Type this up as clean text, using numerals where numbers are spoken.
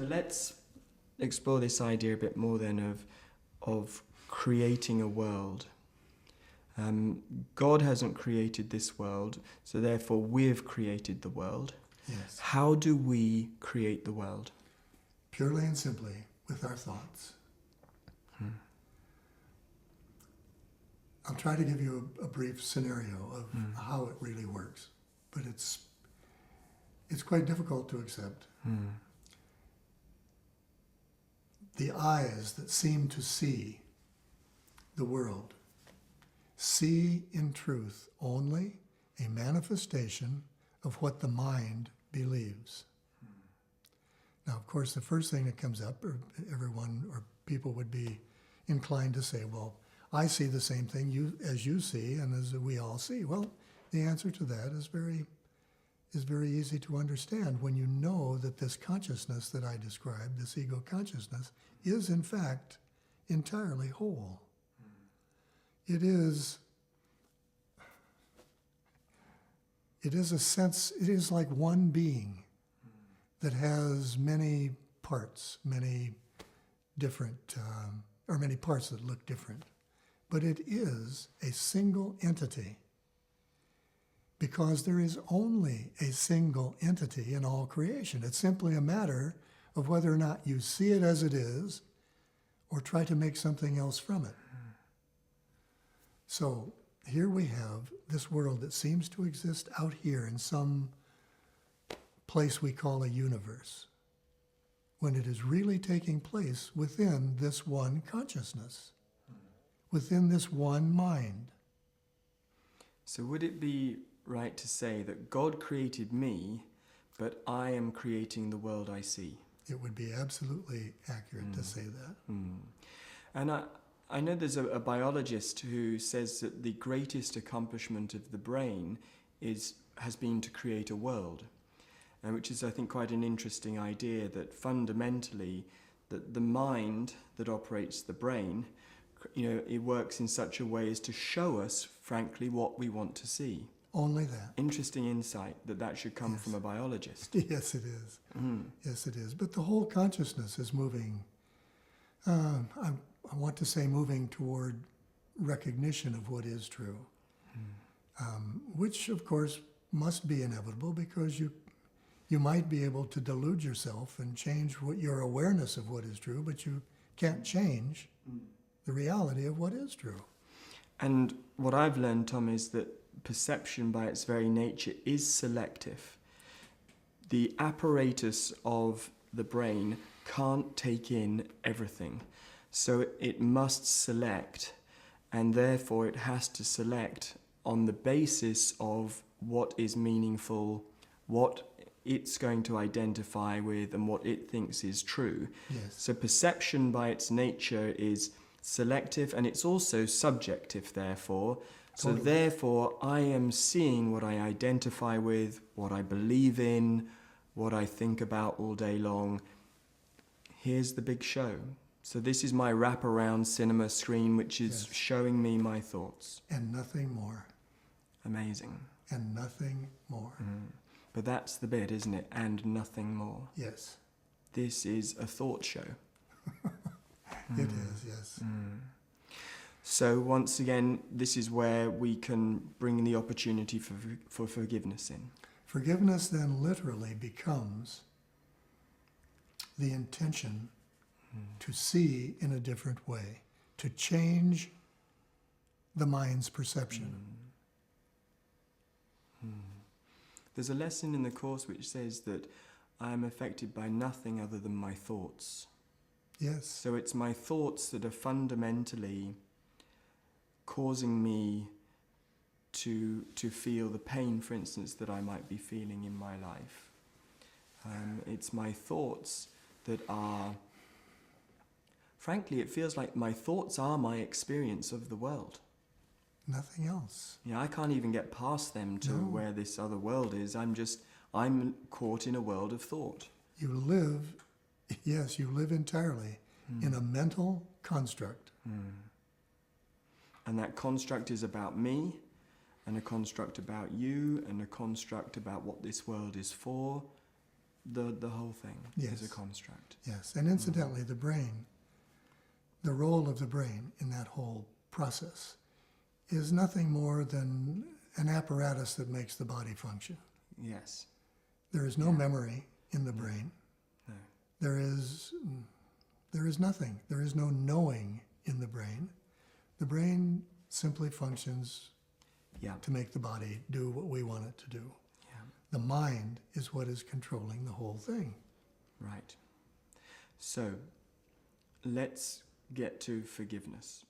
let's explore this idea a bit more then of creating a world. God hasn't created this world, so therefore we've created the world. Yes. How do we create the world? Purely and simply with our thoughts. I'll try to give you a brief scenario of how it really works, but it's quite difficult to accept. The eyes that seem to see the world see in truth only a manifestation of what the mind believes. Now, of course, the first thing that comes up, or everyone or people would be inclined to say, well, I see the same thing as you see and as we all see. Well, the answer to that is very easy to understand when you know that this consciousness that I described, this ego consciousness, is in fact entirely whole. It is a sense, it is like one being that has many parts, many different, or many parts that look different. But it is a single entity because there is only a single entity in all creation. It's simply a matter of whether or not you see it as it is or try to make something else from it. So here we have this world that seems to exist out here in some place we call a universe, when it is really taking place within this one consciousness, within this one mind. So would it be right to say that God created me, but I am creating the world I see? It would be absolutely accurate to say that. And I know there's a biologist who says that the greatest accomplishment of the brain has been to create a world, which is, I think, quite an interesting idea, that fundamentally that the mind that operates the brain, it works in such a way as to show us, frankly, what we want to see. Only that. Interesting insight that should come from a biologist. Yes, it is. Yes, it is. But the whole consciousness is moving, I want to say moving toward recognition of what is true, which, of course, must be inevitable because you might be able to delude yourself and change your awareness of what is true, but you can't change the reality of what is true. And what I've learned, Tom, is that perception by its very nature is selective. The apparatus of the brain can't take in everything. So it must select, and therefore it has to select on the basis of what is meaningful, what it's going to identify with, and what it thinks is true. Yes. So perception by its nature is selective, and it's also subjective, therefore. So therefore, I am seeing what I identify with, what I believe in, what I think about all day long. Here's the big show. So this is my wraparound cinema screen, which is showing me my thoughts. And nothing more. Amazing. And nothing more. But that's the bit, isn't it? And nothing more. Yes. This is a thought show. It is, yes. So once again, this is where we can bring the opportunity for forgiveness in. Forgiveness then literally becomes the intention to see in a different way, to change the mind's perception. There's a lesson in the Course which says that I am affected by nothing other than my thoughts. Yes. So it's my thoughts that are fundamentally causing me to feel the pain, for instance, that I might be feeling in my life. It's my thoughts that are, frankly, it feels like my thoughts are my experience of the world. Nothing else. I can't even get past them to where this other world is. I'm caught in a world of thought. You live entirely in a mental construct. And that construct is about me, and a construct about you, and a construct about what this world is for, the whole thing is a Yes. construct. Yes, and incidentally, the brain, the role of the brain in that whole process is nothing more than an apparatus that makes the body function. Yes. There is no memory in the brain. No. There is nothing. There is no knowing in the brain. The brain simply functions Yeah. to make the body do what we want it to do. Yeah. The mind is what is controlling the whole thing. Right. So, let's get to forgiveness.